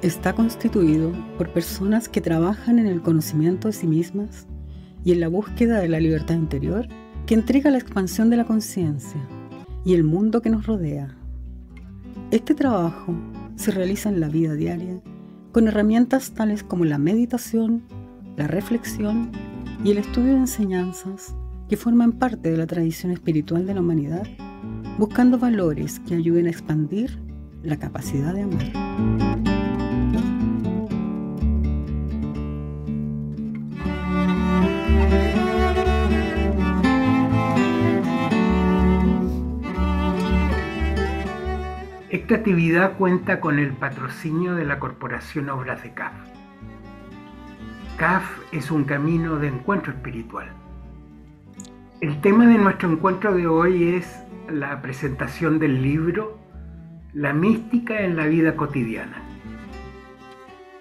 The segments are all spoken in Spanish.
está constituido por personas que trabajan en el conocimiento de sí mismas y en la búsqueda de la libertad interior que entrega la expansión de la conciencia y el mundo que nos rodea. Este trabajo se realiza en la vida diaria con herramientas tales como la meditación, la reflexión y el estudio de enseñanzas que forman parte de la tradición espiritual de la humanidad, buscando valores que ayuden a expandir la capacidad de amar. Esta actividad cuenta con el patrocinio de la Corporación Obras de CAF. CAF es un camino de encuentro espiritual. El tema de nuestro encuentro de hoy es la presentación del libro La mística en la vida cotidiana.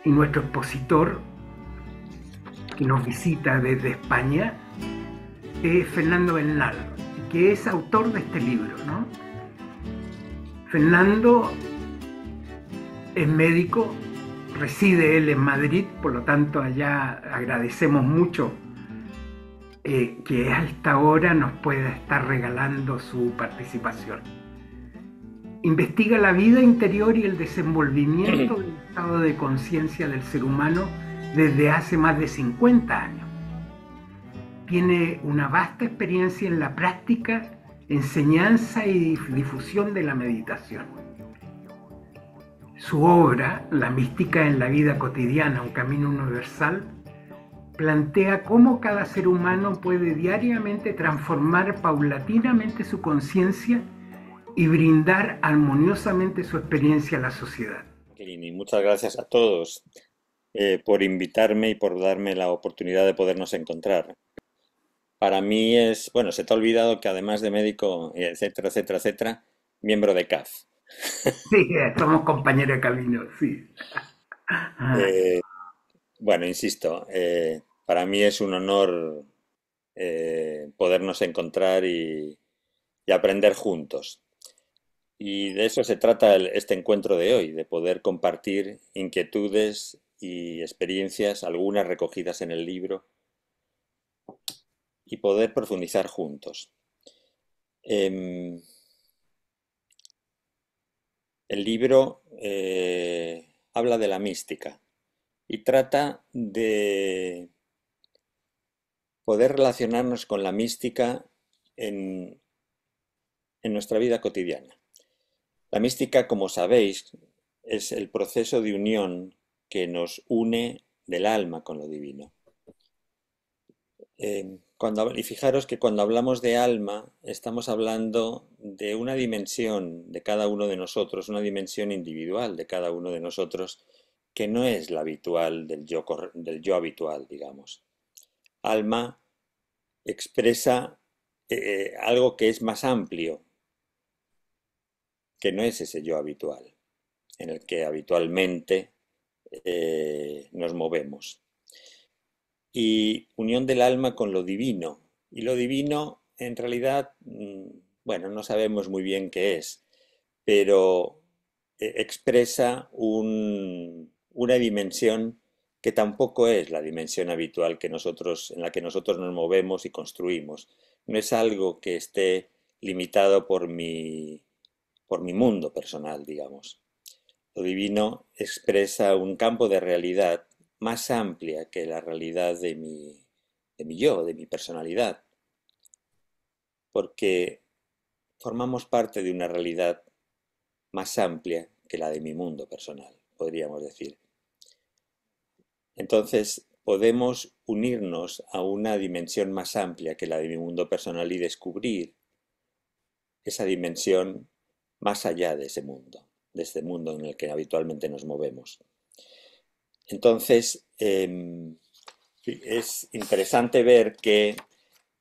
Y nuestro expositor, que nos visita desde España, es Fernando Bernal, que es autor de este libro, ¿no? Fernando es médico, reside él en Madrid, por lo tanto allá agradecemos mucho que a esta hora nos pueda estar regalando su participación. Investiga la vida interior y el desenvolvimiento del estado de conciencia del ser humano desde hace más de 50 años. Tiene una vasta experiencia en la práctica, enseñanza y difusión de la meditación. Su obra, La mística en la vida cotidiana, un camino universal, plantea cómo cada ser humano puede diariamente transformar paulatinamente su conciencia y brindar armoniosamente su experiencia a la sociedad. Y muchas gracias a todos por invitarme y por darme la oportunidad de podernos encontrar. Para mí es, bueno, se te ha olvidado que además de médico, etcétera, etcétera, etcétera, miembro de CAF. Sí, somos compañeros de camino, sí. Eh, bueno, insisto, para mí es un honor podernos encontrar y aprender juntos. Y de eso se trata este encuentro de hoy, de poder compartir inquietudes y experiencias, algunas recogidas en el libro, y poder profundizar juntos. El libro habla de la mística y trata de poder relacionarnos con la mística en nuestra vida cotidiana. La mística, como sabéis, es el proceso de unión que nos une del alma con lo divino. Y fijaros que cuando hablamos de alma, estamos hablando de una dimensión de cada uno de nosotros, una dimensión individual de cada uno de nosotros, que no es la habitual del yo habitual, digamos. Alma expresa algo que es más amplio, que no es ese yo habitual, en el que habitualmente nos movemos. Y unión del alma con lo divino. Y lo divino, en realidad, bueno, no sabemos muy bien qué es, pero expresa una dimensión que tampoco es la dimensión habitual en la que nosotros nos movemos y construimos. No es algo que esté limitado por mi mundo personal, digamos. Lo divino expresa un campo de realidad más amplia que la realidad de mi yo, de mi personalidad, porque formamos parte de una realidad más amplia que la de mi mundo personal, podríamos decir. Entonces, podemos unirnos a una dimensión más amplia que la de mi mundo personal y descubrir esa dimensión más allá de ese mundo, de este mundo en el que habitualmente nos movemos. Entonces, es interesante ver que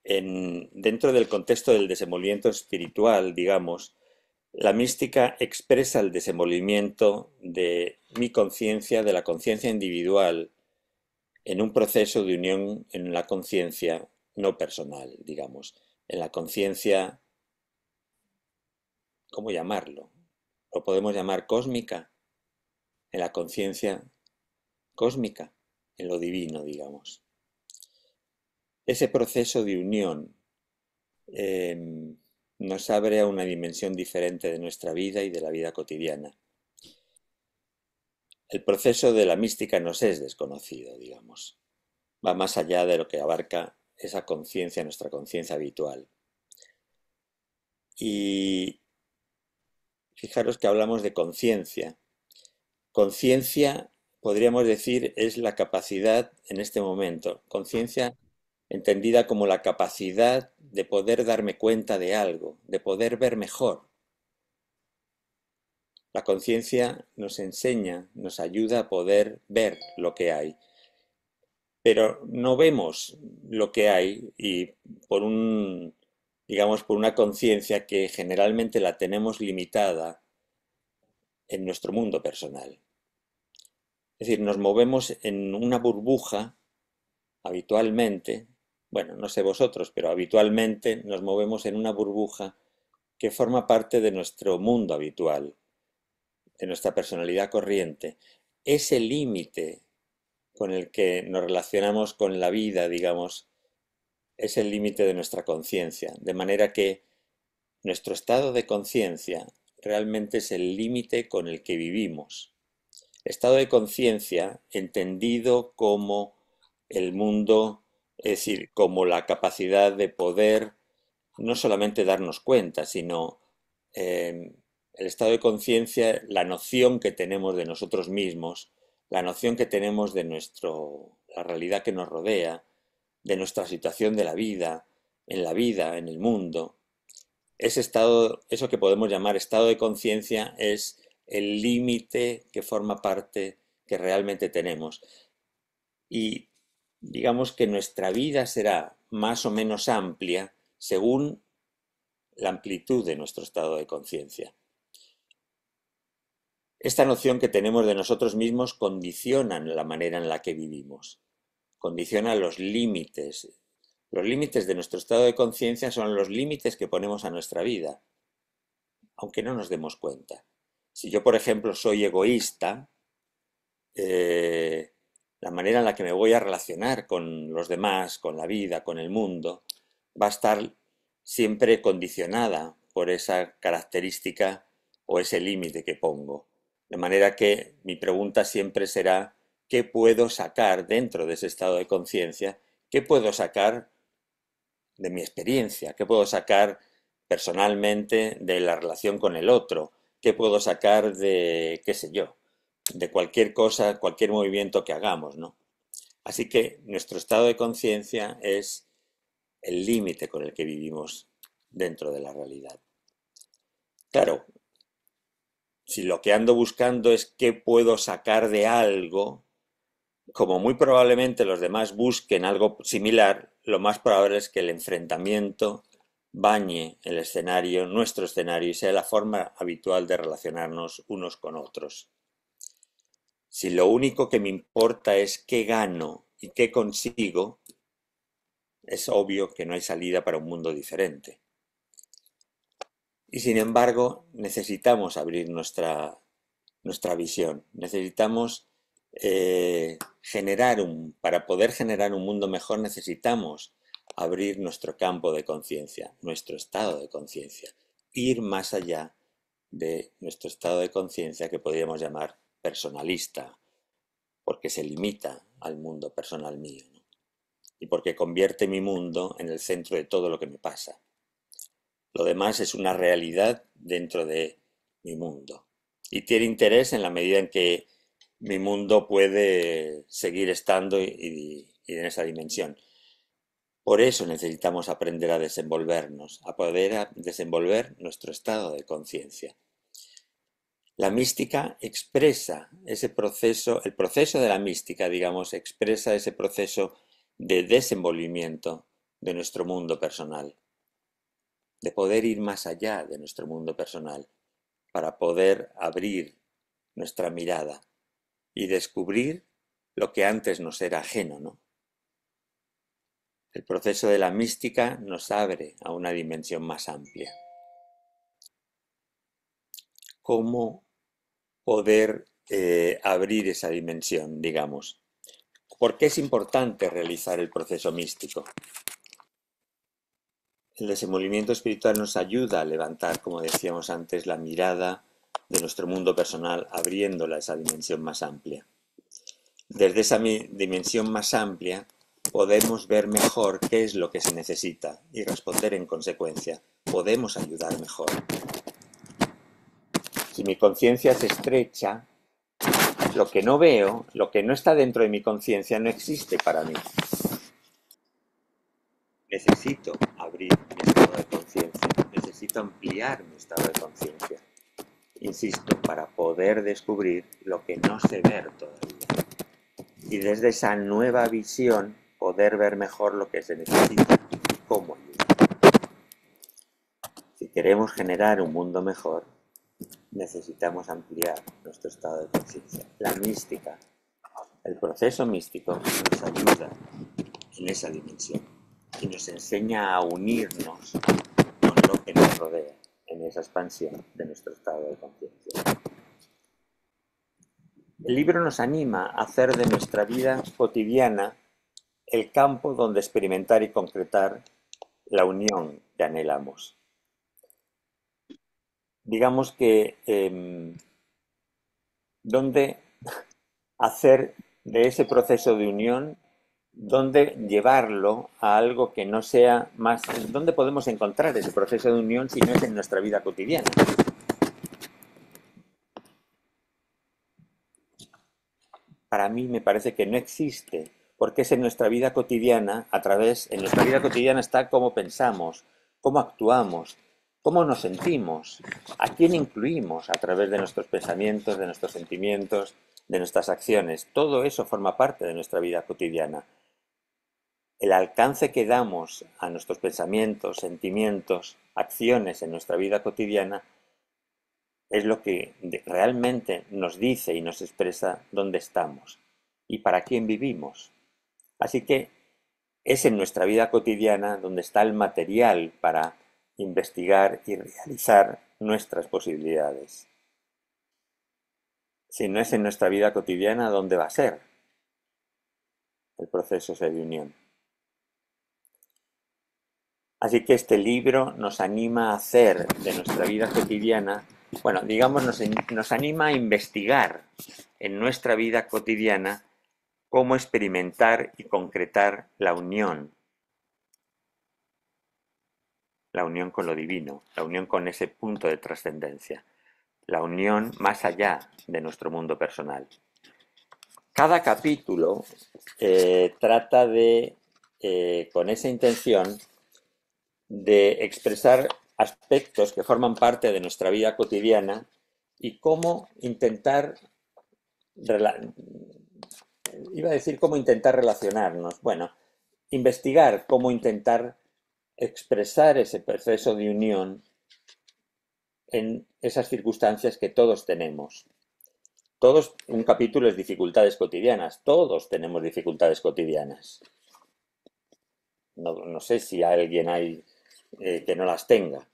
dentro del contexto del desenvolvimiento espiritual, digamos, la mística expresa el desenvolvimiento de mi conciencia, de la conciencia individual, en un proceso de unión en la conciencia no personal, digamos, en la conciencia, ¿cómo llamarlo? ¿Lo podemos llamar cósmica? en la conciencia cósmica, en lo divino, digamos. Ese proceso de unión nos abre a una dimensión diferente de nuestra vida y de la vida cotidiana. El proceso de la mística nos es desconocido, digamos. Va más allá de lo que abarca esa conciencia, nuestra conciencia habitual. Y fijaros que hablamos de conciencia. Conciencia, podríamos decir, es la capacidad en este momento. Conciencia entendida como la capacidad de poder darme cuenta de algo, de poder ver mejor. La conciencia nos enseña, nos ayuda a poder ver lo que hay, pero no vemos lo que hay y digamos, por una conciencia que generalmente la tenemos limitada en nuestro mundo personal. Es decir, nos movemos en una burbuja habitualmente, bueno, no sé vosotros, pero habitualmente nos movemos en una burbuja que forma parte de nuestro mundo habitual, de nuestra personalidad corriente. Ese límite con el que nos relacionamos con la vida, digamos, es el límite de nuestra conciencia, de manera que nuestro estado de conciencia realmente es el límite con el que vivimos. Estado de conciencia entendido como el mundo, es decir, como la capacidad de poder no solamente darnos cuenta, sino el estado de conciencia, la noción que tenemos de nosotros mismos, la noción que tenemos de la realidad que nos rodea, de nuestra situación de la vida, en el mundo. Ese estado, eso que podemos llamar estado de conciencia, es el límite que forma parte que realmente tenemos. Y digamos que nuestra vida será más o menos amplia según la amplitud de nuestro estado de conciencia. Esta noción que tenemos de nosotros mismos condiciona la manera en la que vivimos, condiciona los límites. Los límites de nuestro estado de conciencia son los límites que ponemos a nuestra vida, aunque no nos demos cuenta. Si yo, por ejemplo, soy egoísta, la manera en la que me voy a relacionar con los demás, con la vida, con el mundo, va a estar siempre condicionada por esa característica o ese límite que pongo. De manera que mi pregunta siempre será, ¿qué puedo sacar dentro de ese estado de conciencia? ¿Qué puedo sacar de mi experiencia? ¿Qué puedo sacar personalmente de la relación con el otro? ¿Qué puedo sacar de, qué sé yo, de cualquier cosa, cualquier movimiento que hagamos, ¿no? Así que nuestro estado de conciencia es el límite con el que vivimos dentro de la realidad. Claro, si lo que ando buscando es qué puedo sacar de algo, como muy probablemente los demás busquen algo similar, lo más probable es que el enfrentamiento bañe el escenario, nuestro escenario, y sea la forma habitual de relacionarnos unos con otros. Si lo único que me importa es qué gano y qué consigo, es obvio que no hay salida para un mundo diferente. Y sin embargo, necesitamos abrir nuestra visión. Necesitamos para poder generar un mundo mejor, necesitamos abrir nuestro campo de conciencia, nuestro estado de conciencia, ir más allá de nuestro estado de conciencia que podríamos llamar personalista, porque se limita al mundo personal mío, ¿no? Y porque convierte mi mundo en el centro de todo lo que me pasa. Lo demás es una realidad dentro de mi mundo. Y tiene interés en la medida en que mi mundo puede seguir estando y en esa dimensión. Por eso necesitamos aprender a desenvolvernos, a poder desenvolver nuestro estado de conciencia. La mística expresa ese proceso, el proceso de la mística, digamos, expresa ese proceso de desenvolvimiento de nuestro mundo personal, de poder ir más allá de nuestro mundo personal, para poder abrir nuestra mirada y descubrir lo que antes nos era ajeno, ¿no? El proceso de la mística nos abre a una dimensión más amplia. ¿Cómo poder abrir esa dimensión, digamos. ¿Por qué es importante realizar el proceso místico? El desenvolvimiento espiritual nos ayuda a levantar, como decíamos antes, la mirada de nuestro mundo personal, abriéndola a esa dimensión más amplia. Desde esa dimensión más amplia podemos ver mejor qué es lo que se necesita y responder en consecuencia. Podemos ayudar mejor. Si mi conciencia se estrecha, lo que no veo, lo que no está dentro de mi conciencia no existe para mí. Necesito abrir mi estado de conciencia, necesito ampliar mi estado de conciencia. Insisto, para poder descubrir lo que no sé ver todavía. Y desde esa nueva visión poder ver mejor lo que se necesita y cómo ayudar. Si queremos generar un mundo mejor, necesitamos ampliar nuestro estado de conciencia. La mística, el proceso místico nos ayuda en esa dimensión y nos enseña a unirnos con lo que nos rodea en esa expansión de nuestro estado de conciencia. El libro nos anima a hacer de nuestra vida cotidiana el campo donde experimentar y concretar la unión que anhelamos. Digamos que donde hacer de ese proceso de unión, donde llevarlo a algo que no sea más, ¿dónde podemos encontrar ese proceso de unión si no es en nuestra vida cotidiana? Para mí me parece que no existe, porque es en nuestra vida cotidiana, en nuestra vida cotidiana está cómo pensamos, cómo actuamos, cómo nos sentimos, a quién incluimos a través de nuestros pensamientos, de nuestros sentimientos, de nuestras acciones. Todo eso forma parte de nuestra vida cotidiana. El alcance que damos a nuestros pensamientos, sentimientos, acciones en nuestra vida cotidiana es lo que realmente nos dice y nos expresa dónde estamos y para quién vivimos. Así que es en nuestra vida cotidiana donde está el material para investigar y realizar nuestras posibilidades. Si no es en nuestra vida cotidiana, ¿dónde va a ser el proceso de unión? Así que este libro nos anima a hacer de nuestra vida cotidiana, bueno, digamos, nos anima a investigar en nuestra vida cotidiana cómo experimentar y concretar la unión con lo divino, la unión con ese punto de trascendencia, la unión más allá de nuestro mundo personal. Cada capítulo trata de, con esa intención, de expresar aspectos que forman parte de nuestra vida cotidiana y cómo intentar, cómo intentar relacionarnos. Bueno, investigar cómo intentar expresar ese proceso de unión en esas circunstancias que todos tenemos. Un capítulo es dificultades cotidianas, todos tenemos dificultades cotidianas. No sé si alguien hay que no las tenga.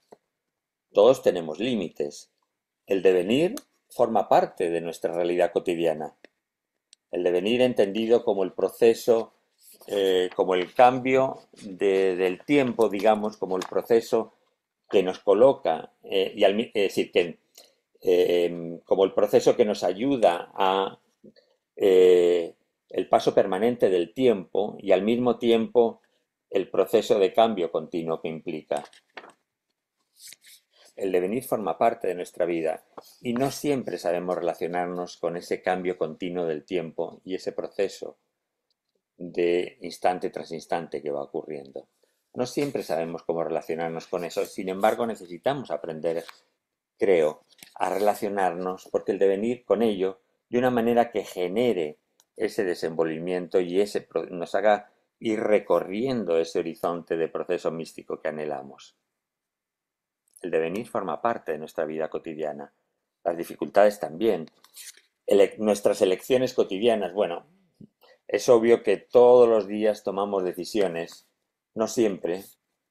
Todos tenemos límites. El devenir forma parte de nuestra realidad cotidiana. El devenir entendido como el proceso, como el cambio del tiempo, digamos, como el proceso que nos coloca, como el proceso que nos ayuda a el paso permanente del tiempo y al mismo tiempo el proceso de cambio continuo que implica. El devenir forma parte de nuestra vida y no siempre sabemos relacionarnos con ese cambio continuo del tiempo y ese proceso de instante tras instante que va ocurriendo. No siempre sabemos cómo relacionarnos con eso, sin embargo necesitamos aprender, creo, a relacionarnos porque el devenir con ello de una manera que genere ese desenvolvimiento y nos haga ir recorriendo ese horizonte de proceso místico que anhelamos. El devenir forma parte de nuestra vida cotidiana, las dificultades también, nuestras elecciones cotidianas. Bueno, es obvio que todos los días tomamos decisiones, no siempre,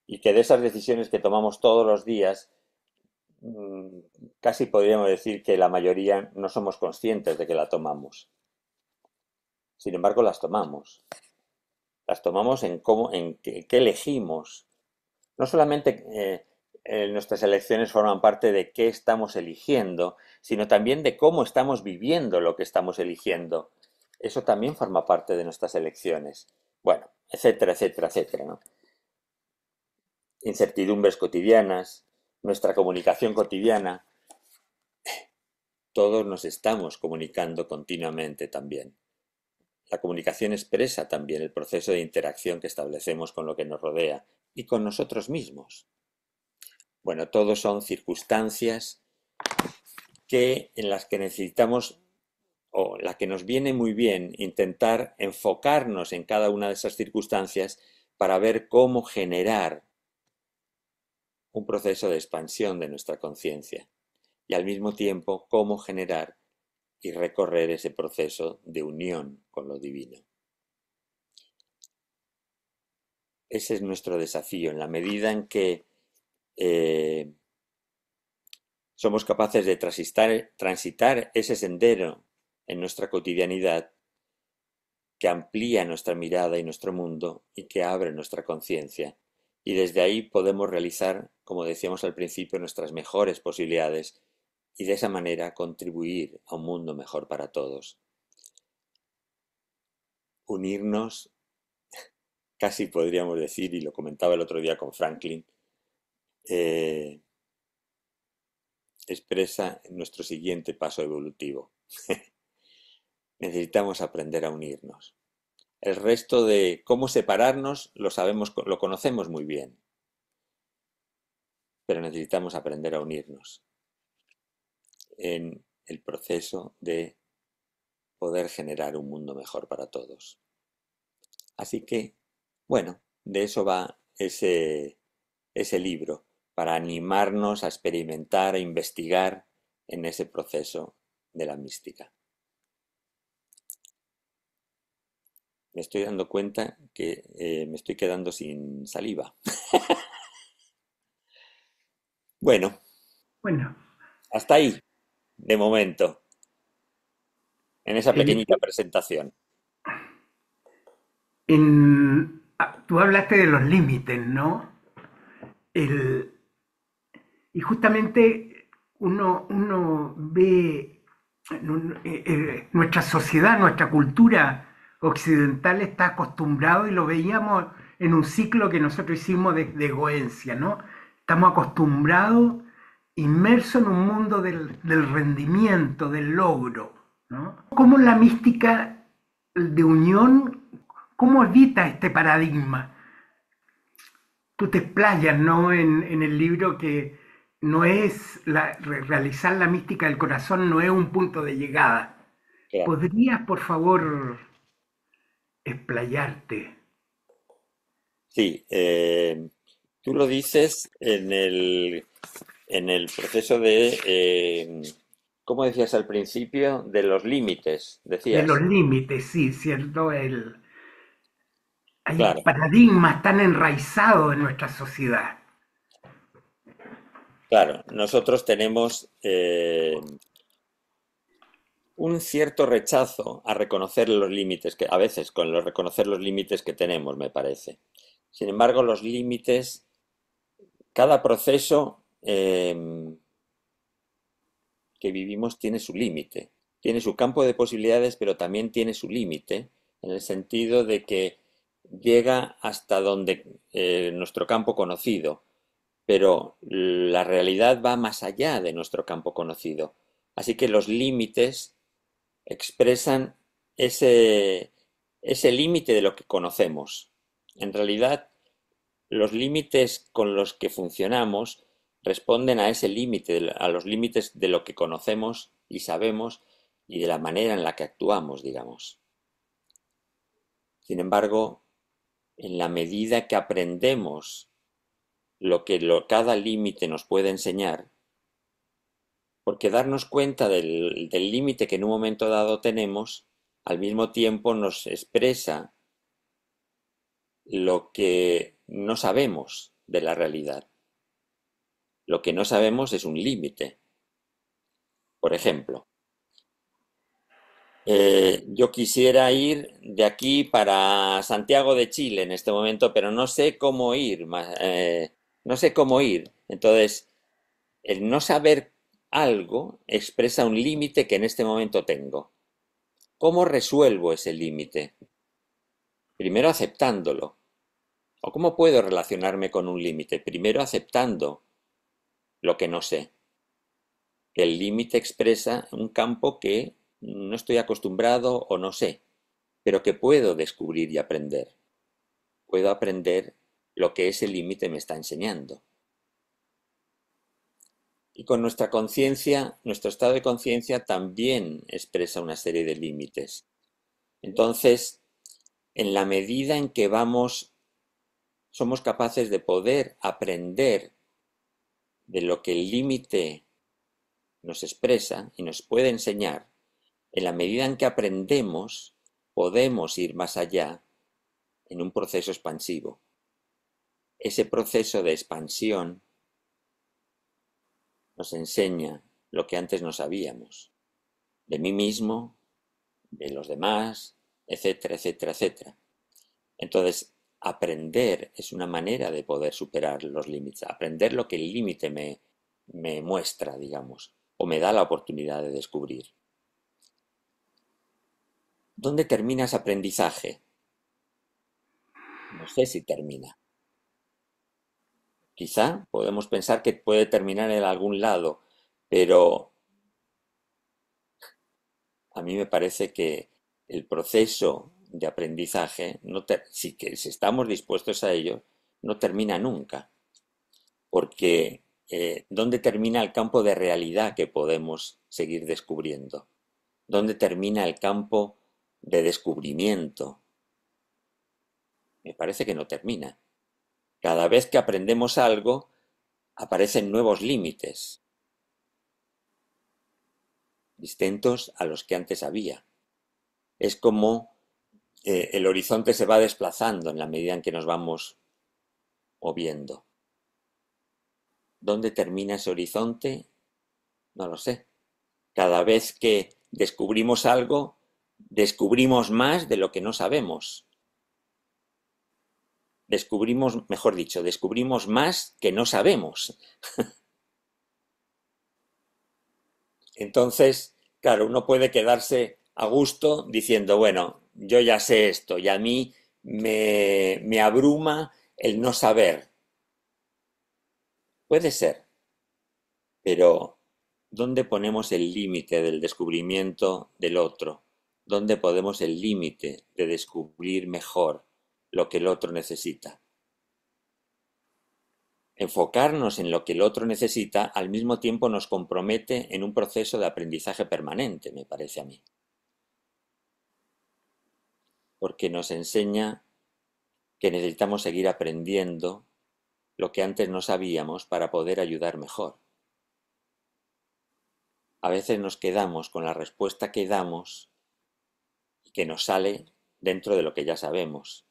y que de esas decisiones que tomamos todos los días casi podríamos decir que la mayoría no somos conscientes de que la tomamos. Sin embargo, las tomamos. Las tomamos en cómo, en qué elegimos. No solamente nuestras elecciones forman parte de qué estamos eligiendo, sino también de cómo estamos viviendo lo que estamos eligiendo. Eso también forma parte de nuestras elecciones. Bueno, etcétera, etcétera, etcétera, ¿no? Incertidumbres cotidianas, nuestra comunicación cotidiana, todos nos estamos comunicando continuamente también. La comunicación expresa también el proceso de interacción que establecemos con lo que nos rodea y con nosotros mismos. Bueno, todos son circunstancias en las que necesitamos, o la que nos viene muy bien, intentar enfocarnos en cada una de esas circunstancias para ver cómo generar un proceso de expansión de nuestra conciencia y al mismo tiempo cómo generar y recorrer ese proceso de unión con lo divino. Ese es nuestro desafío, en la medida en que somos capaces de transitar ese sendero en nuestra cotidianidad que amplía nuestra mirada y nuestro mundo y que abre nuestra conciencia. Y desde ahí podemos realizar, como decíamos al principio, nuestras mejores posibilidades y de esa manera contribuir a un mundo mejor para todos. Unirnos, casi podríamos decir, y lo comentaba el otro día con Franklin, expresa nuestro siguiente paso evolutivo. Necesitamos aprender a unirnos. El resto de cómo separarnos lo conocemos muy bien, pero necesitamos aprender a unirnos en el proceso de poder generar un mundo mejor para todos. Así que, bueno, de eso va ese libro, para animarnos a experimentar, a investigar en ese proceso de la mística. Me estoy dando cuenta que me estoy quedando sin saliva. Bueno, hasta ahí, de momento, en esa pequeñita presentación. Tú hablaste de los límites, ¿no? Y justamente uno ve nuestra sociedad, nuestra cultura occidental está acostumbrado, y lo veíamos en un ciclo que nosotros hicimos de Goencia, ¿no? Estamos acostumbrados, inmersos en un mundo del rendimiento, del logro, ¿no? ¿Cómo la mística de unión, cómo evita este paradigma? Tú te explayas, ¿no? En el libro que no es realizar la mística del corazón no es un punto de llegada. Claro. ¿Podrías, por favor, explayarte? Sí, tú lo dices en el proceso de, ¿cómo decías al principio? De los límites, De decías. los límites, sí, ¿cierto? Hay Claro, paradigmas tan enraizados en nuestra sociedad. claro. Nosotros tenemos un cierto rechazo a reconocer los límites, que a veces reconocer los límites que tenemos, me parece. Sin embargo, los límites, cada proceso que vivimos tiene su límite, tiene su campo de posibilidades, pero también tiene su límite, en el sentido de que llega hasta donde nuestro campo conocido, pero la realidad va más allá de nuestro campo conocido. Así que los límites expresan ese límite de lo que conocemos. En realidad, los límites con los que funcionamos responden a ese límite, a los límites de lo que conocemos y sabemos y de la manera en la que actuamos, digamos. Sin embargo, en la medida que aprendemos lo que cada límite nos puede enseñar, porque darnos cuenta del límite que en un momento dado tenemos, al mismo tiempo nos expresa lo que no sabemos de la realidad. Lo que no sabemos es un límite. Por ejemplo, yo quisiera ir de aquí para Santiago de Chile en este momento, pero no sé cómo ir, no sé cómo ir. Entonces, el no saber algo expresa un límite que en este momento tengo. ¿Cómo resuelvo ese límite? Primero aceptándolo. ¿O cómo puedo relacionarme con un límite? Primero aceptando lo que no sé. Que el límite expresa un campo que no estoy acostumbrado o no sé, pero que puedo descubrir y aprender. Puedo aprender lo que ese límite me está enseñando. Y con nuestra conciencia, nuestro estado de conciencia también expresa una serie de límites. Entonces, en la medida en que somos capaces de poder aprender de lo que el límite nos expresa y nos puede enseñar, en la medida en que aprendemos, podemos ir más allá en un proceso expansivo. Ese proceso de expansión nos enseña lo que antes no sabíamos, de mí mismo, de los demás, etcétera, etcétera, etcétera. Entonces, aprender es una manera de poder superar los límites, aprender lo que el límite me muestra, digamos, o me da la oportunidad de descubrir. ¿Dónde termina ese aprendizaje? No sé si termina. Quizá podemos pensar que puede terminar en algún lado, pero a mí me parece que el proceso de aprendizaje, si estamos dispuestos a ello, no termina nunca, porque ¿dónde termina el campo de realidad que podemos seguir descubriendo? ¿Dónde termina el campo de descubrimiento? Me parece que no termina. Cada vez que aprendemos algo, aparecen nuevos límites, distintos a los que antes había. Es como el horizonte se va desplazando en la medida en que nos vamos moviendo. ¿Dónde termina ese horizonte? No lo sé. Cada vez que descubrimos algo, descubrimos más de lo que no sabemos. Descubrimos, mejor dicho, descubrimos más que no sabemos. Entonces, claro, uno puede quedarse a gusto diciendo, bueno, yo ya sé esto y a mí me abruma el no saber. Puede ser, pero ¿dónde ponemos el límite del descubrimiento del otro? ¿Dónde ponemos el límite de descubrir mejor lo que el otro necesita? Enfocarnos en lo que el otro necesita al mismo tiempo nos compromete en un proceso de aprendizaje permanente, me parece a mí. Porque nos enseña que necesitamos seguir aprendiendo lo que antes no sabíamos para poder ayudar mejor. A veces nos quedamos con la respuesta que damos y que nos sale dentro de lo que ya sabemos.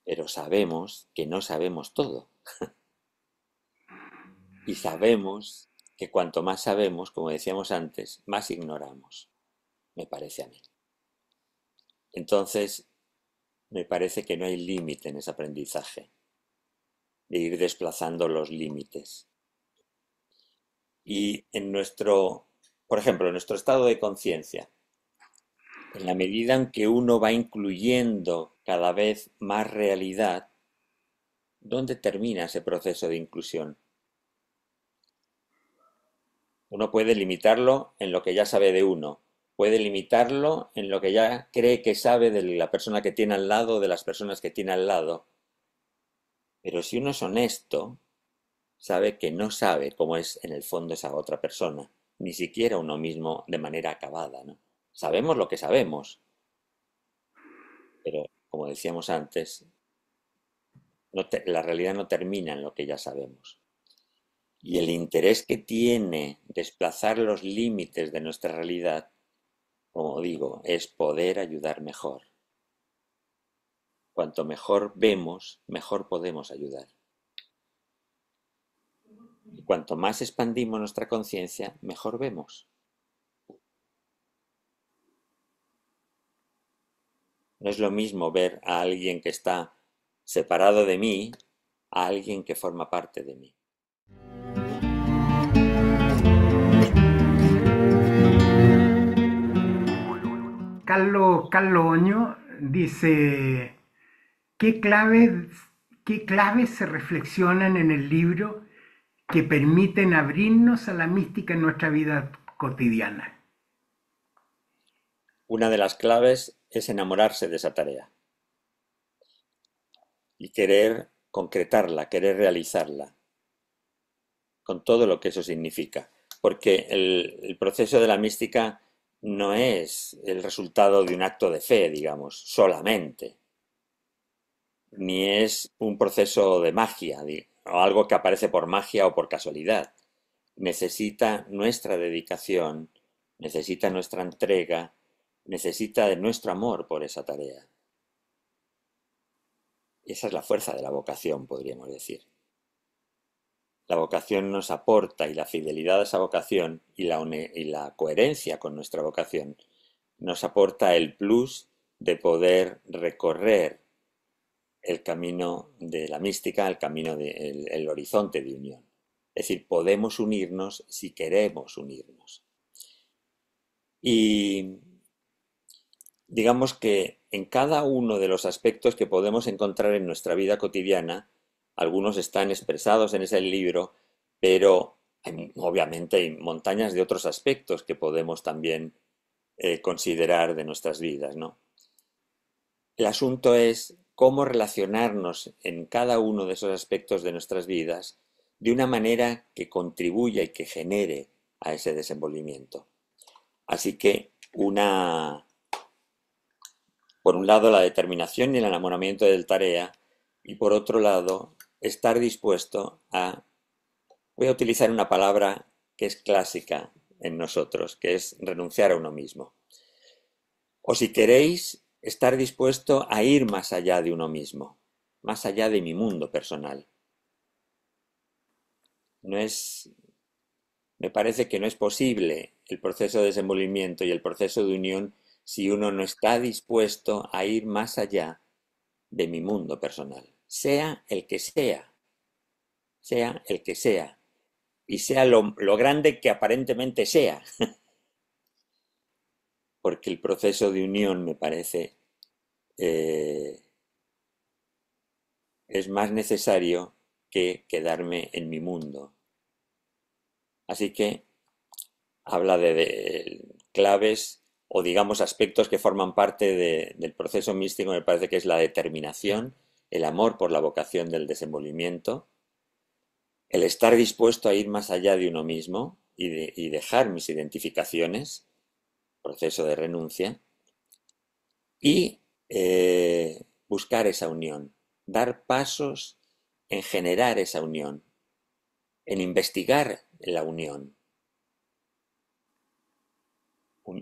Pero sabemos que no sabemos todo. Y sabemos que cuanto más sabemos, como decíamos antes, más ignoramos, me parece a mí. Entonces, me parece que no hay límite en ese aprendizaje, de ir desplazando los límites. Y por ejemplo, en nuestro estado de conciencia, en la medida en que uno va incluyendo cada vez más realidad, ¿dónde termina ese proceso de inclusión? Uno puede limitarlo en lo que ya sabe de uno, puede limitarlo en lo que ya cree que sabe de la persona que tiene al lado, de las personas que tiene al lado. Pero si uno es honesto, sabe que no sabe cómo es en el fondo esa otra persona, ni siquiera uno mismo de manera acabada, ¿no? Sabemos lo que sabemos, pero como decíamos antes, la realidad no termina en lo que ya sabemos. Y el interés que tiene desplazar los límites de nuestra realidad, como digo, es poder ayudar mejor. Cuanto mejor vemos, mejor podemos ayudar. Y cuanto más expandimos nuestra conciencia, mejor vemos. No es lo mismo ver a alguien que está separado de mí a alguien que forma parte de mí. Carlos Oño dice, ¿qué claves, ¿qué claves se reflexionan en el libro que permiten abrirnos a la mística en nuestra vida cotidiana? Una de las claves es enamorarse de esa tarea y querer concretarla, querer realizarla, con todo lo que eso significa. Porque el proceso de la mística no es el resultado de un acto de fe, digamos, solamente, ni es un proceso de magia, o algo que aparece por magia o por casualidad. Necesita nuestra dedicación, necesita nuestra entrega, necesita de nuestro amor por esa tarea. Esa es la fuerza de la vocación, podríamos decir. La vocación nos aporta, y la fidelidad a esa vocación y la coherencia con nuestra vocación nos aporta el plus de poder recorrer el camino de la mística, el camino del horizonte de unión. Es decir, podemos unirnos si queremos unirnos. Y digamos que en cada uno de los aspectos que podemos encontrar en nuestra vida cotidiana, algunos están expresados en ese libro, pero obviamente hay montañas de otros aspectos que podemos también considerar de nuestras vidas, ¿no? El asunto es cómo relacionarnos en cada uno de esos aspectos de nuestras vidas de una manera que contribuya y que genere a ese desenvolvimiento. Así que por un lado, la determinación y el enamoramiento del tarea, y por otro lado, estar dispuesto a, voy a utilizar una palabra que es clásica en nosotros, que es renunciar a uno mismo. O si queréis, estar dispuesto a ir más allá de uno mismo, más allá de mi mundo personal. Me parece que no es posible el proceso de desenvolvimiento y el proceso de unión si uno no está dispuesto a ir más allá de mi mundo personal, sea el que sea, y sea lo grande que aparentemente sea, porque el proceso de unión me parece es más necesario que quedarme en mi mundo. Así que habla de claves o digamos aspectos que forman parte del proceso místico. Me parece que es la determinación, el amor por la vocación del desenvolvimiento, el estar dispuesto a ir más allá de uno mismo y dejar mis identificaciones, proceso de renuncia, y buscar esa unión, dar pasos en generar esa unión, en investigar la unión.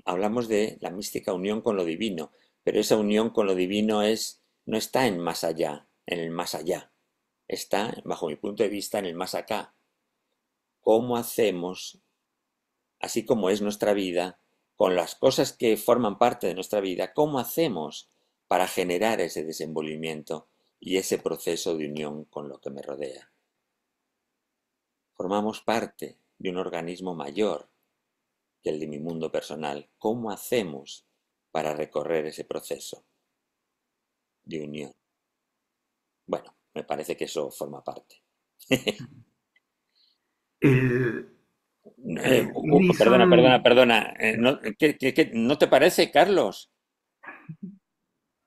Hablamos de la mística unión con lo divino, pero esa unión con lo divino no está en más allá, en el más allá. Está, bajo mi punto de vista, en el más acá. ¿Cómo hacemos, así como es nuestra vida, con las cosas que forman parte de nuestra vida, cómo hacemos para generar ese desenvolvimiento y ese proceso de unión con lo que me rodea? Formamos parte de un organismo mayor que el de mi mundo personal. ¿Cómo hacemos para recorrer ese proceso de unión? Bueno, me parece que eso forma parte. Edison, Perdona. ¿No te parece, Carlos?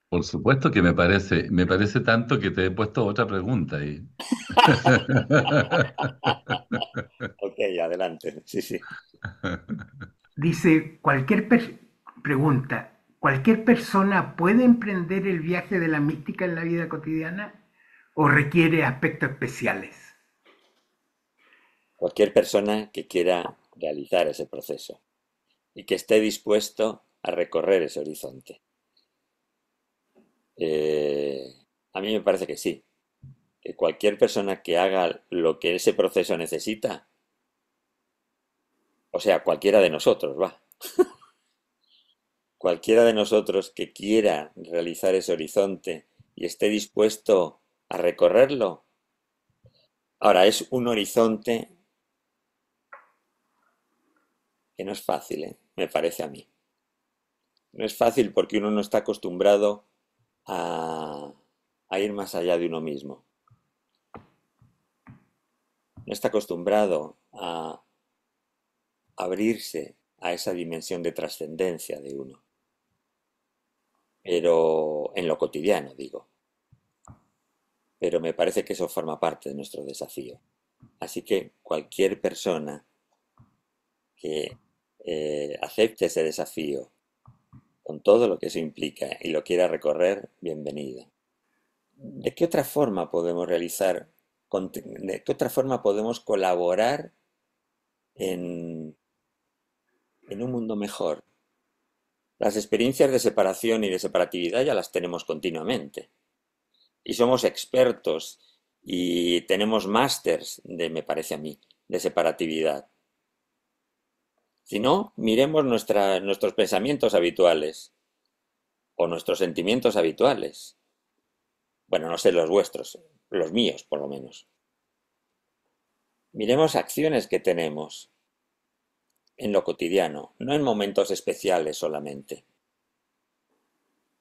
Por supuesto que me parece tanto que te he puesto otra pregunta ahí. Ok, adelante. Sí, sí. dice, pregunta, ¿cualquier persona puede emprender el viaje de la mística en la vida cotidiana o requiere aspectos especiales? Cualquier persona que quiera realizar ese proceso y que esté dispuesto a recorrer ese horizonte. A mí me parece que sí. que cualquier persona que haga lo que ese proceso necesita, o sea, cualquiera de nosotros, va, cualquiera de nosotros que quiera realizar ese horizonte y esté dispuesto a recorrerlo. Ahora, es un horizonte que no es fácil, ¿eh? Me parece a mí. No es fácil porque uno no está acostumbrado a, a ir más allá de uno mismo. No está acostumbrado a abrirse a esa dimensión de trascendencia de uno. Pero en lo cotidiano, digo. Pero me parece que eso forma parte de nuestro desafío. Así que cualquier persona que acepte ese desafío con todo lo que eso implica y lo quiera recorrer, bienvenida. ¿De qué otra forma podemos realizar, de qué otra forma podemos colaborar en, en un mundo mejor? Las experiencias de separación y de separatividad ya las tenemos continuamente. Y somos expertos y tenemos másters me parece a mí, de separatividad. Si no, miremos nuestros pensamientos habituales o nuestros sentimientos habituales. Bueno, no sé los vuestros, los míos por lo menos. Miremos acciones que tenemos en lo cotidiano, no en momentos especiales solamente,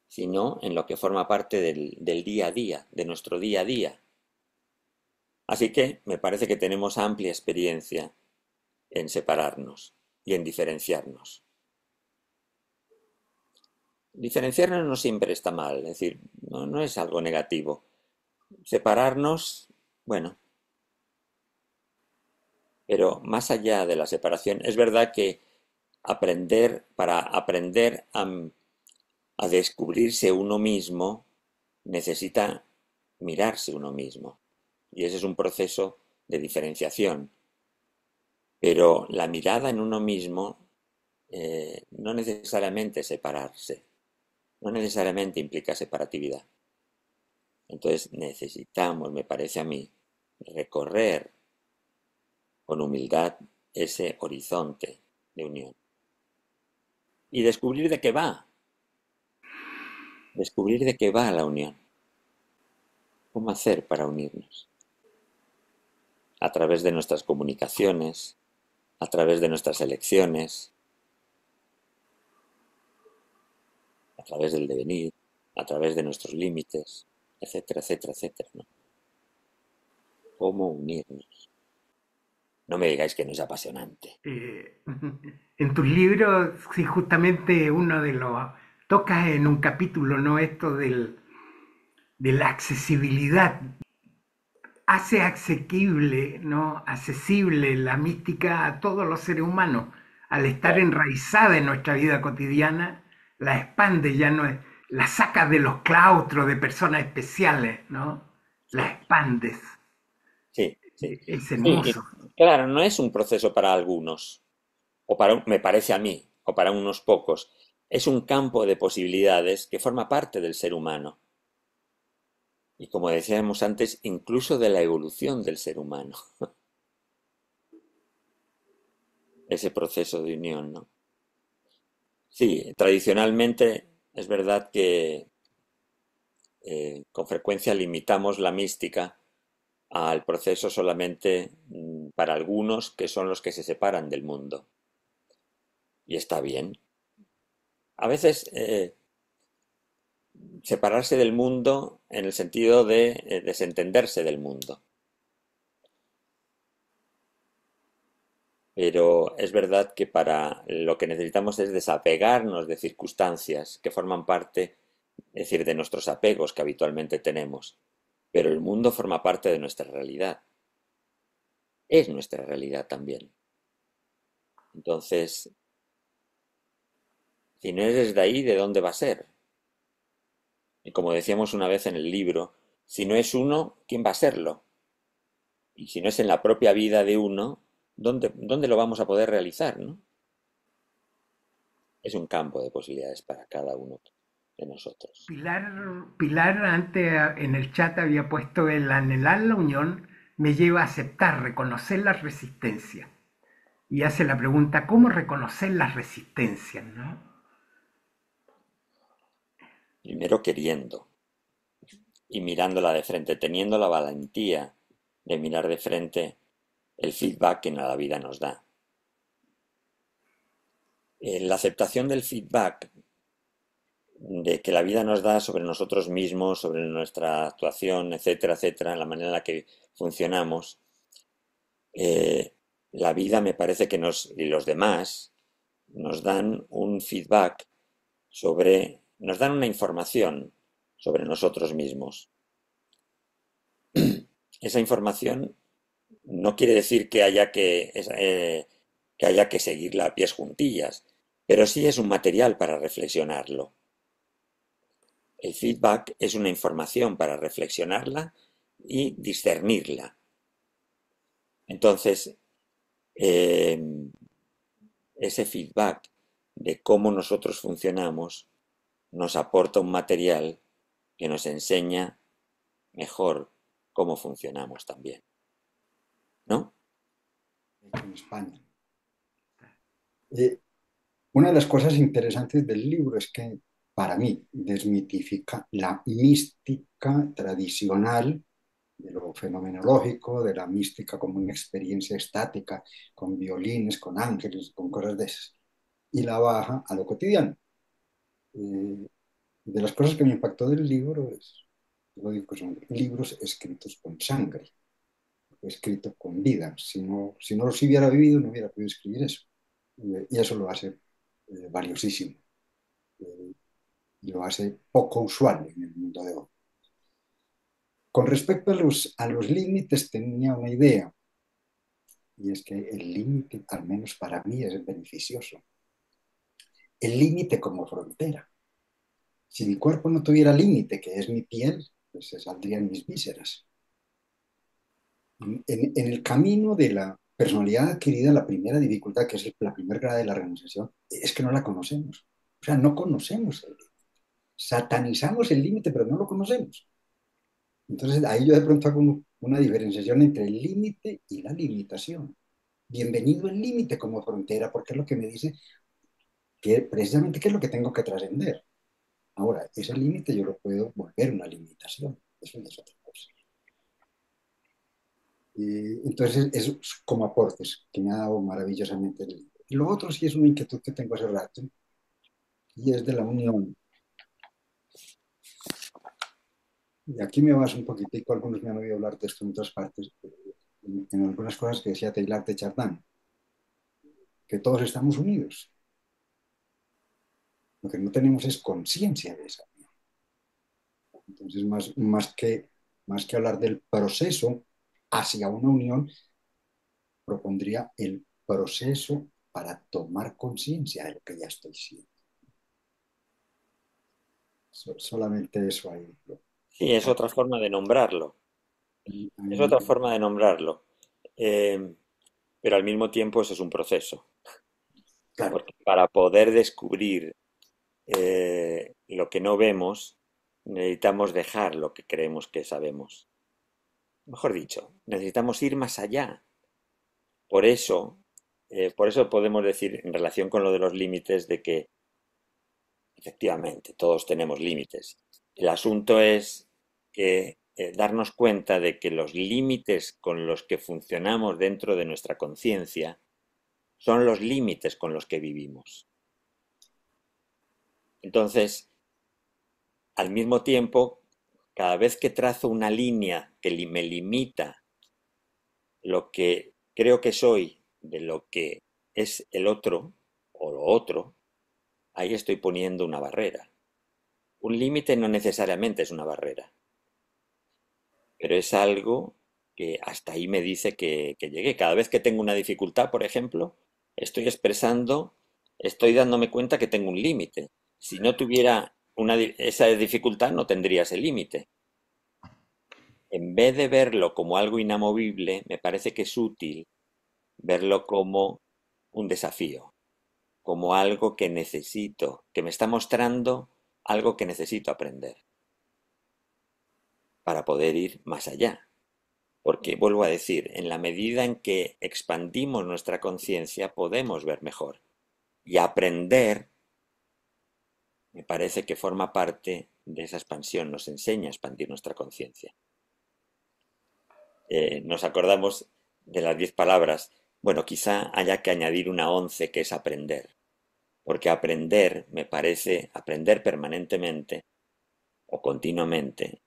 sino en lo que forma parte del día a día, de nuestro día a día. Así que me parece que tenemos amplia experiencia en separarnos y en diferenciarnos. Diferenciarnos no siempre está mal, es decir, no es algo negativo. Separarnos, bueno, pero más allá de la separación, es verdad que para aprender a descubrirse uno mismo, necesita mirarse uno mismo. Y ese es un proceso de diferenciación. Pero la mirada en uno mismo no necesariamente separarse, no necesariamente implica separatividad. Entonces necesitamos, me parece a mí, recorrer con humildad ese horizonte de unión. Y descubrir de qué va. Descubrir de qué va la unión. ¿Cómo hacer para unirnos? A través de nuestras comunicaciones, a través de nuestras elecciones, a través del devenir, a través de nuestros límites, etcétera, etcétera, etcétera, ¿no? ¿Cómo unirnos? No me digáis que no es apasionante. En tus libros, sí, justamente uno de los tocas en un capítulo, ¿no? Esto de la accesibilidad. Hace asequible, ¿no? Accesible la mística a todos los seres humanos. Al estar Claro, enraizada en nuestra vida cotidiana, la expande, ya no es, la sacas de los claustros de personas especiales, ¿no? La sí, expandes. sí, sí. Es Sí, hermoso. claro, no es un proceso para algunos, me parece a mí, o para unos pocos. Es un campo de posibilidades que forma parte del ser humano. Y como decíamos antes, incluso de la evolución del ser humano, ese proceso de unión, ¿no? Sí, tradicionalmente es verdad que con frecuencia limitamos la mística al proceso solamente para algunos que son los que se separan del mundo. Y está bien. A veces separarse del mundo en el sentido de desentenderse del mundo. Pero es verdad que para lo que necesitamos es desapegarnos de circunstancias que forman parte, es decir, de nuestros apegos que habitualmente tenemos. Pero el mundo forma parte de nuestra realidad. Es nuestra realidad también. Entonces, si no eres de ahí, ¿de dónde va a ser? Y como decíamos una vez en el libro, si no es uno, ¿quién va a serlo? Y si no es en la propia vida de uno, ¿dónde lo vamos a poder realizar, no? Es un campo de posibilidades para cada uno. de nosotros. Pilar antes en el chat había puesto el anhelar la unión me lleva a aceptar, reconocer la resistencia. Y hace la pregunta, ¿cómo reconocer las resistencias, no? Primero queriendo y mirándola de frente, teniendo la valentía de mirar de frente el feedback que la vida nos da. La aceptación del feedback de que la vida nos da sobre nosotros mismos, sobre nuestra actuación, etcétera, etcétera, la manera en la que funcionamos, la vida me parece que y los demás nos dan un feedback nos dan una información sobre nosotros mismos. Esa información no quiere decir que haya que seguirla a pies juntillas, pero sí es un material para reflexionarlo. El feedback es una información para reflexionarla y discernirla. Entonces, ese feedback de cómo nosotros funcionamos nos aporta un material que nos enseña mejor cómo funcionamos también. ¿No? En España. Una de las cosas interesantes del libro es que, para mí, desmitifica la mística tradicional de lo fenomenológico, de la mística como una experiencia estática, con violines, con ángeles, con cosas de esas, y la baja a lo cotidiano. De las cosas que me impactó del libro es, lo digo que son libros escritos con sangre, escrito con vida. Si no los hubiera vivido, no hubiera podido escribir eso. Y eso lo hace valiosísimo. Lo hace poco usual en el mundo de hoy. Con respecto a los límites, tenía una idea, y es que el límite, al menos para mí, es beneficioso. El límite como frontera. Si mi cuerpo no tuviera límite, que es mi piel, pues se saldrían mis vísceras. En el camino de la personalidad adquirida, la primera dificultad, que es la primera grado de la realización, es que no la conocemos. O sea, no conocemos el límite. Satanizamos el límite, pero no lo conocemos. Entonces, ahí yo de pronto hago una diferenciación entre el límite y la limitación. Bienvenido el límite como frontera, porque es lo que me dice que precisamente qué es lo que tengo que trascender. Ahora, ese límite yo lo puedo volver una limitación. Eso ya es otra cosa. Entonces, eso es como aportes que me ha dado maravillosamente el libro. Y lo otro sí es una inquietud que tengo hace rato, y es de la unión. Y aquí me vas un poquitico, algunos me han oído hablar de esto en otras partes, en algunas cosas que decía Teilhard de Chardin, que todos estamos unidos. Lo que no tenemos es conciencia de esa unión. Entonces, más que hablar del proceso hacia una unión, propondría el proceso para tomar conciencia de lo que ya estoy siendo. Solamente eso ahí. Sí, es otra forma de nombrarlo. Es otra forma de nombrarlo. Pero al mismo tiempo eso es un proceso. Claro. Porque para poder descubrir lo que no vemos, necesitamos dejar lo que creemos que sabemos. Mejor dicho, necesitamos ir más allá. Por eso podemos decir en relación con lo de los límites de que efectivamente todos tenemos límites. El asunto es que darnos cuenta de que los límites con los que funcionamos dentro de nuestra conciencia son los límites con los que vivimos. Entonces, al mismo tiempo, cada vez que trazo una línea que me limita lo que creo que soy de lo que es el otro o lo otro, ahí estoy poniendo una barrera. Un límite no necesariamente es una barrera, pero es algo que hasta ahí me dice que llegué. Cada vez que tengo una dificultad, por ejemplo, estoy dándome cuenta que tengo un límite. Si no tuviera esa dificultad, no tendría ese límite. En vez de verlo como algo inamovible, me parece que es útil verlo como un desafío, como algo que necesito, que me está mostrando algo que necesito aprender para poder ir más allá. Porque, vuelvo a decir, en la medida en que expandimos nuestra conciencia, podemos ver mejor. Y aprender, me parece que forma parte de esa expansión, nos enseña a expandir nuestra conciencia. Nos acordamos de las 10 palabras. Bueno, quizá haya que añadir una 11, que es aprender. Porque aprender, me parece, aprender permanentemente o continuamente,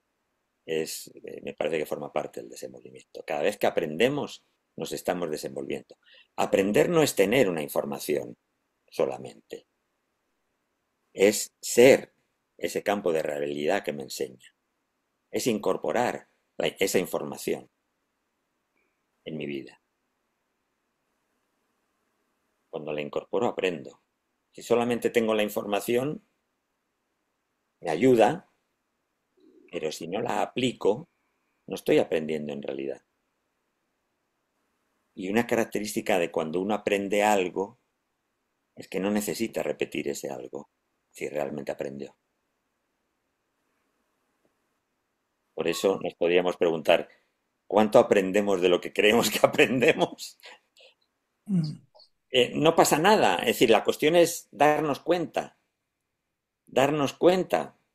me parece que forma parte del desenvolvimiento. Cada vez que aprendemos, nos estamos desenvolviendo. Aprender no es tener una información solamente, es ser ese campo de realidad que me enseña, es incorporar esa información en mi vida. Cuando la incorporo, aprendo. Si solamente tengo la información, me ayuda, pero si no la aplico, no estoy aprendiendo en realidad. Y una característica de cuando uno aprende algo es que no necesita repetir ese algo si realmente aprendió. Por eso nos podríamos preguntar, ¿cuánto aprendemos de lo que creemos que aprendemos? No pasa nada, es decir, la cuestión es darnos cuenta,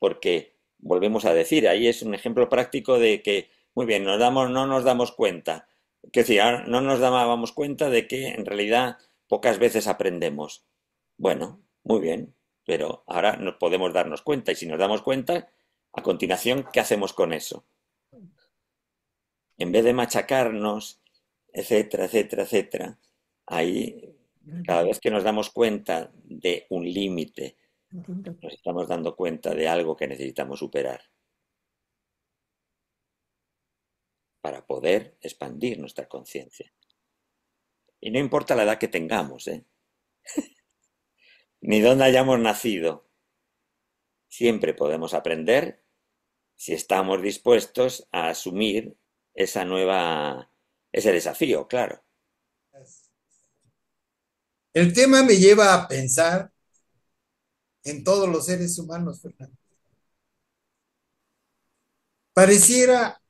porque volvemos a decir, ahí es un ejemplo práctico de que, muy bien, no nos damos cuenta, es decir, no nos dábamos cuenta de que en realidad pocas veces aprendemos. Bueno, muy bien, pero ahora nos podemos darnos cuenta, y si nos damos cuenta, a continuación, ¿qué hacemos con eso? En vez de machacarnos, etcétera, etcétera, etcétera, ahí, cada vez que nos damos cuenta de un límite, nos estamos dando cuenta de algo que necesitamos superar para poder expandir nuestra conciencia. Y no importa la edad que tengamos, ni dónde hayamos nacido, siempre podemos aprender si estamos dispuestos a asumir ese desafío, claro. El tema me lleva a pensar en todos los seres humanos, Fernando. Pareciera,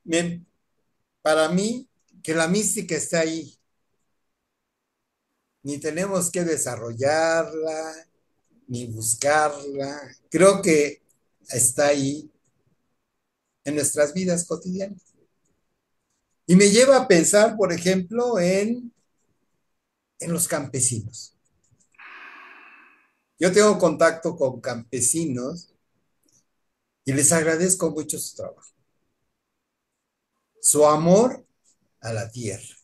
para mí, que la mística está ahí. Ni tenemos que desarrollarla, ni buscarla. Creo que está ahí en nuestras vidas cotidianas. Y me lleva a pensar, por ejemplo, en los campesinos. Yo tengo contacto con campesinos y les agradezco mucho su trabajo, su amor a la tierra.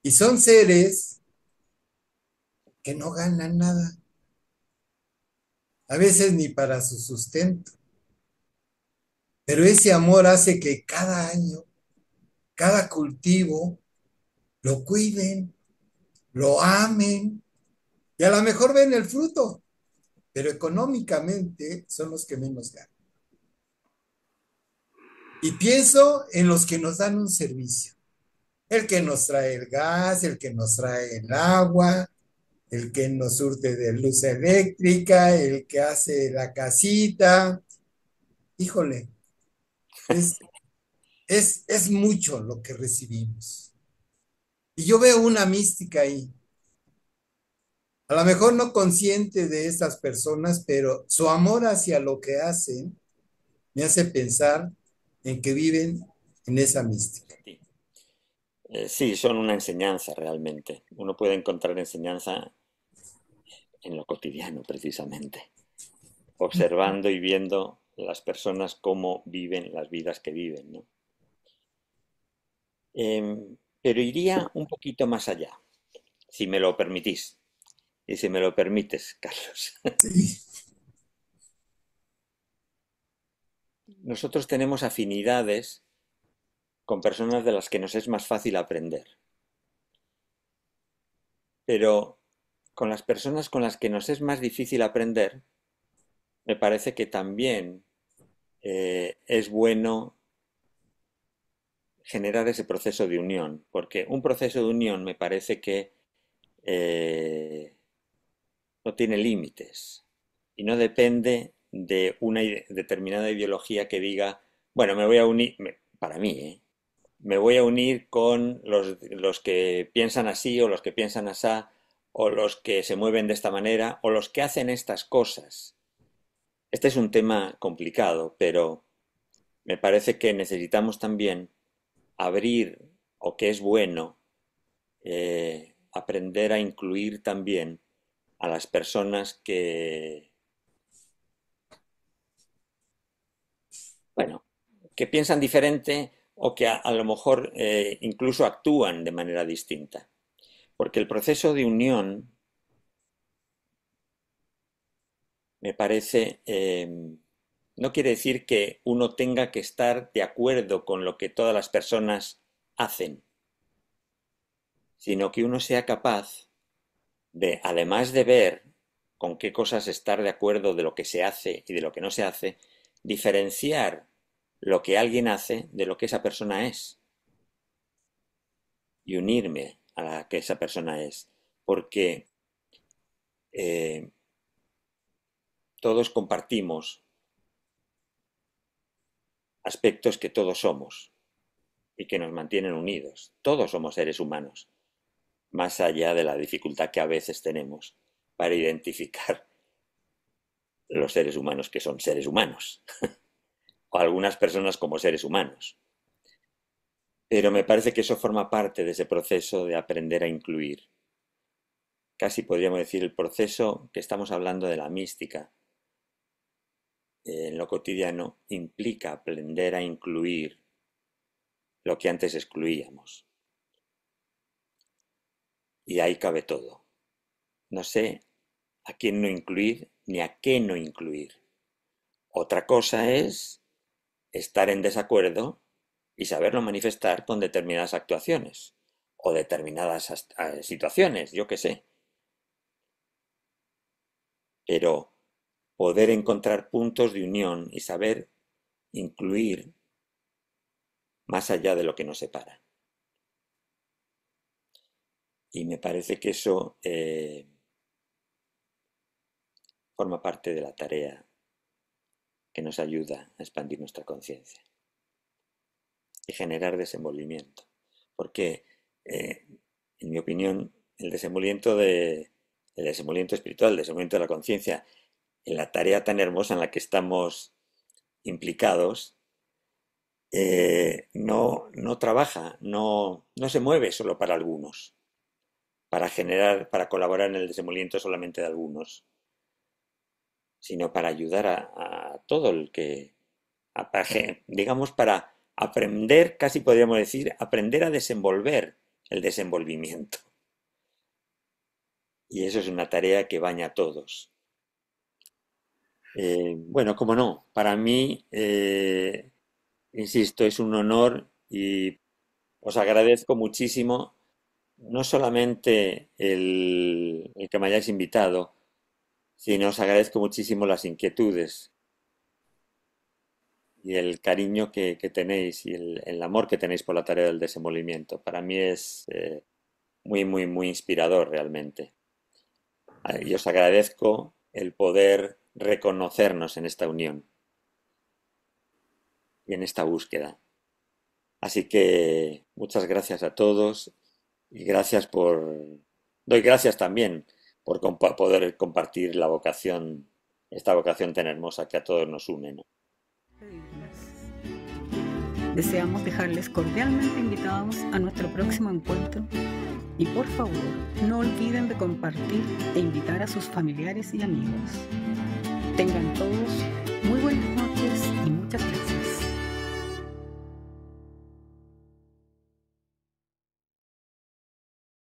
Y son seres que no ganan nada, a veces ni para su sustento. Pero ese amor hace que cada año, cada cultivo, lo cuiden, lo amen, y a lo mejor ven el fruto, pero económicamente son los que menos ganan. Y pienso en los que nos dan un servicio, el que nos trae el gas, el que nos trae el agua, el que nos surte de luz eléctrica, el que hace la casita. Híjole, es mucho lo que recibimos. Y yo veo una mística ahí. A lo mejor no consciente de estas personas, pero su amor hacia lo que hacen me hace pensar en que viven en esa mística. Sí, son una enseñanza realmente. Uno puede encontrar enseñanza en lo cotidiano, precisamente, observando y viendo las personas cómo viven las vidas que viven, ¿no? Pero iría un poquito más allá, si me lo permitís, y si me lo permites, Carlos. Sí. Nosotros tenemos afinidades con personas de las que nos es más fácil aprender, pero con las personas con las que nos es más difícil aprender, me parece que también es bueno generar ese proceso de unión, porque un proceso de unión me parece que no tiene límites. y no depende de una determinada ideología que diga, bueno, me voy a unir, para mí, me voy a unir con los que piensan así o los que piensan asá, o los que se mueven de esta manera, o los que hacen estas cosas. Este es un tema complicado, pero me parece que necesitamos también abrir, o que es bueno, aprender a incluir también a las personas que, bueno, que piensan diferente o que a lo mejor incluso actúan de manera distinta. Porque el proceso de unión, me parece, no quiere decir que uno tenga que estar de acuerdo con lo que todas las personas hacen, sino que uno sea capaz de, además de ver con qué cosas estar de acuerdo de lo que se hace y de lo que no se hace, diferenciar lo que alguien hace de lo que esa persona es y unirme a la que esa persona es, porque todos compartimos aspectos que todos somos y que nos mantienen unidos. Todos somos seres humanos, más allá de la dificultad que a veces tenemos para identificar los seres humanos que son seres humanos, o algunas personas como seres humanos. Pero me parece que eso forma parte de ese proceso de aprender a incluir. Casi podríamos decir el proceso que estamos hablando de la mística. En lo cotidiano implica aprender a incluir lo que antes excluíamos. Y ahí cabe todo. No sé a quién no incluir ni a qué no incluir. Otra cosa es estar en desacuerdo y saberlo manifestar con determinadas actuaciones o determinadas situaciones, yo qué sé. Pero poder encontrar puntos de unión y saber incluir más allá de lo que nos separa. Y me parece que eso forma parte de la tarea que nos ayuda a expandir nuestra conciencia y generar desenvolvimiento. Porque, en mi opinión, el desenvolvimiento espiritual, el desenvolvimiento de la conciencia, en la tarea tan hermosa en la que estamos implicados, no trabaja, no se mueve solo para algunos, para colaborar en el desenvolvimiento solamente de algunos, sino para ayudar a todo el que, digamos, para aprender, casi podríamos decir, aprender a desenvolver el desenvolvimiento. Y eso es una tarea que baña a todos. Bueno, cómo no, para mí, insisto, es un honor y os agradezco muchísimo, no solamente el que me hayáis invitado, sino os agradezco muchísimo las inquietudes y el cariño que tenéis y el amor que tenéis por la tarea del desenvolvimiento. Para mí es muy, muy, muy inspirador realmente. Y os agradezco el poder reconocernos en esta unión y en esta búsqueda. Así que muchas gracias a todos y doy gracias también por poder compartir esta vocación tan hermosa que a todos nos une, ¿no? Deseamos dejarles cordialmente invitados a nuestro próximo encuentro y por favor no olviden de compartir e invitar a sus familiares y amigos. Tengan todos muy buenas